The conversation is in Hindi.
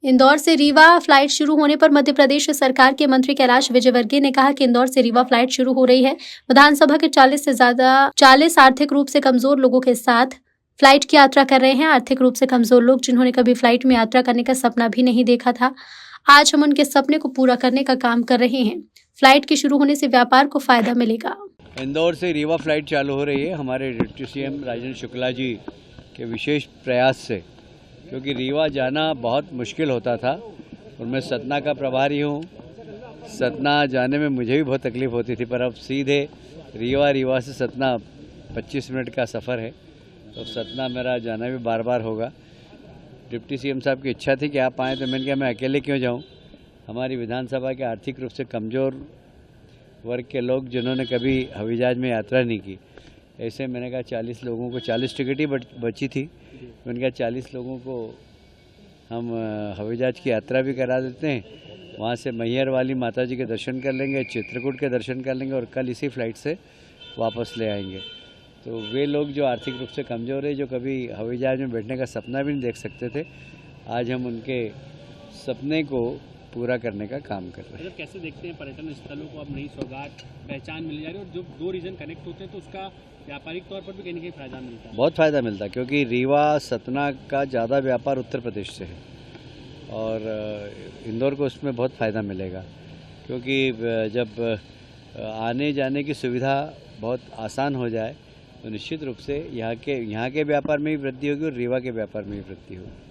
इंदौर से रीवा फ्लाइट शुरू होने पर मध्य प्रदेश सरकार के मंत्री कैलाश विजयवर्गीय ने कहा कि इंदौर से रीवा फ्लाइट शुरू हो रही है। विधानसभा के 40 आर्थिक रूप से कमजोर लोगों के साथ फ्लाइट की यात्रा कर रहे हैं। आर्थिक रूप से कमजोर लोग जिन्होंने कभी फ्लाइट में यात्रा करने का सपना भी नहीं देखा था, आज हम उनके सपने को पूरा करने का काम कर रहे हैं। फ्लाइट के शुरू होने से व्यापार को फायदा मिलेगा। इंदौर से रीवा फ्लाइट चालू हो रही है हमारे डिप्टी सीएम राजेंद्र शुक्ला जी के विशेष प्रयास से, क्योंकि रीवा जाना बहुत मुश्किल होता था और मैं सतना का प्रभारी हूँ। सतना जाने में मुझे भी बहुत तकलीफ़ होती थी, पर अब सीधे रीवा से सतना 25 मिनट का सफ़र है, तो सतना मेरा जाना भी बार बार होगा। डिप्टी सीएम साहब की इच्छा थी कि आप आएँ, तो मैंने कहा मैं अकेले क्यों जाऊँ। हमारी विधानसभा के आर्थिक रूप से कमज़ोर वर्ग के लोग जिन्होंने कभी हवाई जहाज में यात्रा नहीं की, ऐसे मैंने कहा 40 लोगों को, 40 टिकट ही बची थी, मैंने कहा 40 लोगों को हम हवाई जहाज की यात्रा भी करा देते हैं। वहाँ से मैहर वाली माता जी के दर्शन कर लेंगे, चित्रकूट के दर्शन कर लेंगे और कल इसी फ्लाइट से वापस ले आएंगे। तो वे लोग जो आर्थिक रूप से कमज़ोर है, जो कभी हवाई जहाज में बैठने का सपना भी नहीं देख सकते थे, आज हम उनके सपने को पूरा करने का काम कर रहे हैं। कैसे देखते हैं पर्यटन स्थलों को अब नई सौगात पहचान मिल जा रही है, और जब दो रीजन कनेक्ट होते हैं तो उसका व्यापारिक तौर पर भी कहीं ना कहीं फायदा मिलता है। बहुत फ़ायदा मिलता है, क्योंकि रीवा सतना का ज़्यादा व्यापार उत्तर प्रदेश से है और इंदौर को उसमें बहुत फ़ायदा मिलेगा, क्योंकि जब आने जाने की सुविधा बहुत आसान हो जाए तो निश्चित रूप से यहाँ के व्यापार में भी वृद्धि होगी और रीवा के व्यापार में भी वृद्धि होगी।